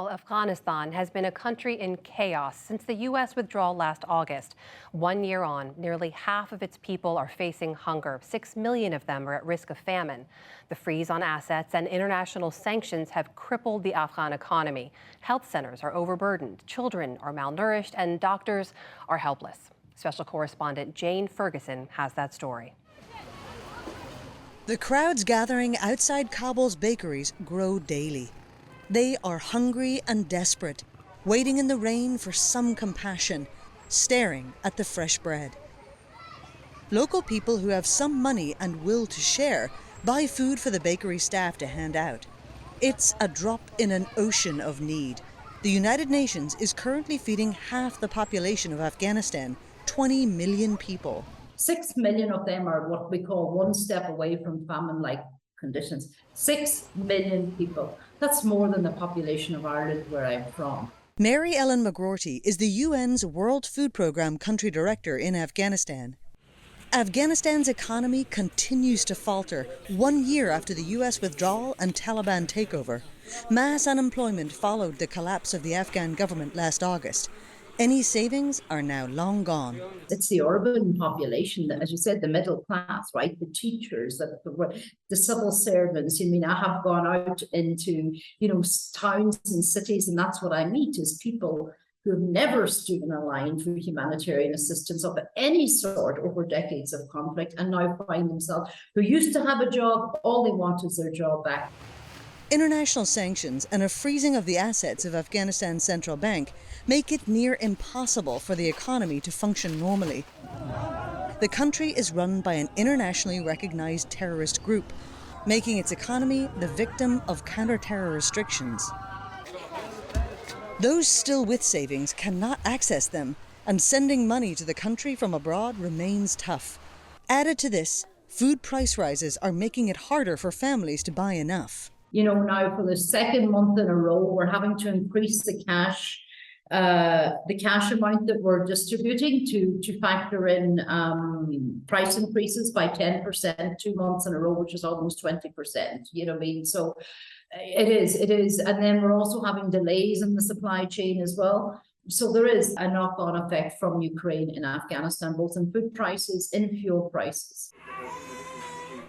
Well, Afghanistan has been a country in chaos since the U.S. withdrawal last August. 1 year on, nearly half of its people are facing hunger. 6 million of them are at risk of famine. The freeze on assets and international sanctions have crippled the Afghan economy. Health centers are overburdened, children are malnourished, and doctors are helpless. Special correspondent Jane Ferguson has that story. The crowds gathering outside Kabul's bakeries grow daily. They are hungry and desperate, waiting in the rain for some compassion, staring at the fresh bread. Local people who have some money and will to share buy food for the bakery staff to hand out. It's a drop in an ocean of need. The United Nations is currently feeding half the population of Afghanistan, 20 million people. 6 million of them are what we call one step away from famine-like conditions. 6 million people. That's more than the population of Ireland, where I'm from. Mary Ellen McGroarty is the UN's World Food Programme country director in Afghanistan. Afghanistan's economy continues to falter 1 year after the US withdrawal and Taliban takeover. Mass unemployment followed the collapse of the Afghan government last August. Any savings are now long gone. It's the urban population, that, as you said, the middle class, right? The teachers, the civil servants. I have gone out into, towns and cities, and that's what I meet is people who have never stood in a line for humanitarian assistance of any sort over decades of conflict, and now find themselves, who used to have a job, all they want is their job back. International sanctions and a freezing of the assets of Afghanistan's central bank make it near impossible for the economy to function normally. The country is run by an internationally recognized terrorist group, making its economy the victim of counter-terror restrictions. Those still with savings cannot access them, and sending money to the country from abroad remains tough. Added to this, food price rises are making it harder for families to buy enough. Now for the second month in a row, we're having to increase the cash amount that we're distributing to factor in price increases by 10% 2 months in a row, which is almost 20%. You know what I mean? So it is. And then we're also having delays in the supply chain as well. So there is a knock-on effect from Ukraine in Afghanistan, both in food prices, in fuel prices.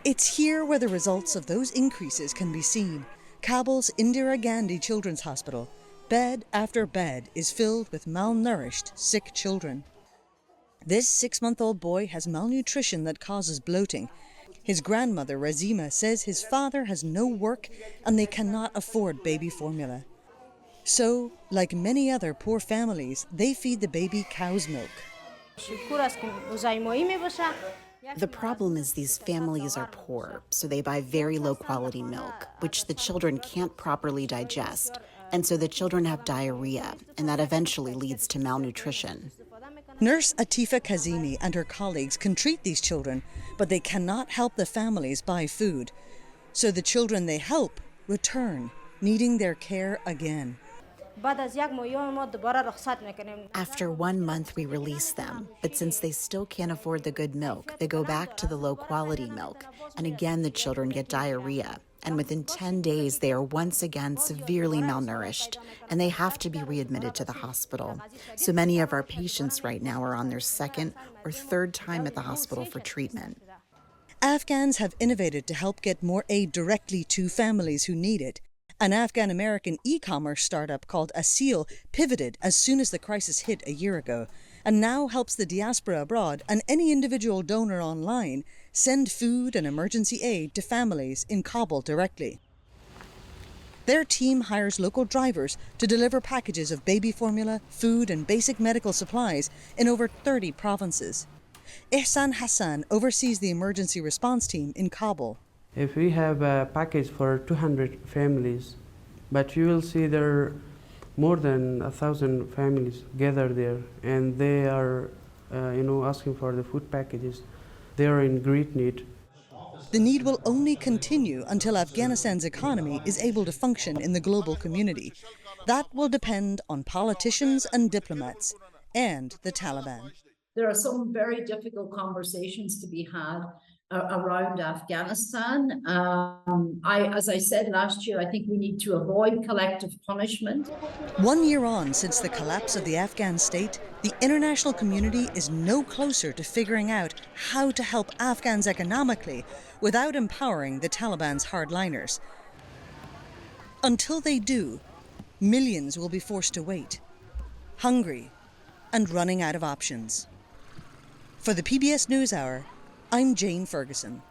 It's here where the results of those increases can be seen. Kabul's Indira Gandhi Children's Hospital. Bed after bed is filled with malnourished, sick children. This 6-month-old boy has malnutrition that causes bloating. His grandmother, Razima, says his father has no work and they cannot afford baby formula. So, like many other poor families, they feed the baby cow's milk. The problem is these families are poor, so they buy very low-quality milk, which the children can't properly digest, and so the children have diarrhea, and that eventually leads to malnutrition. Nurse Atifa Kazimi and her colleagues can treat these children, but they cannot help the families buy food. So the children they help return, needing their care again. After 1 month, we release them, but since they still can't afford the good milk, they go back to the low-quality milk, and again the children get diarrhea, and within 10 days they are once again severely malnourished, and they have to be readmitted to the hospital. So many of our patients right now are on their second or third time at the hospital for treatment. Afghans have innovated to help get more aid directly to families who need it. An Afghan-American e-commerce startup called Asil pivoted as soon as the crisis hit a year ago, and now helps the diaspora abroad and any individual donor online send food and emergency aid to families in Kabul directly. Their team hires local drivers to deliver packages of baby formula, food and basic medical supplies in over 30 provinces. Ihsan Hassan oversees the emergency response team in Kabul. If we have a package for 200 families, but you will see there are more than 1,000 families gathered there, and they are, asking for the food packages. They are in great need. The need will only continue until Afghanistan's economy is able to function in the global community. That will depend on politicians and diplomats, and the Taliban. There are some very difficult conversations to be had around Afghanistan. As I said last year, I think we need to avoid collective punishment. 1 year on since the collapse of the Afghan state, the international community is no closer to figuring out how to help Afghans economically without empowering the Taliban's hardliners. Until they do, millions will be forced to wait, hungry and running out of options. For the PBS NewsHour, I'm Jane Ferguson.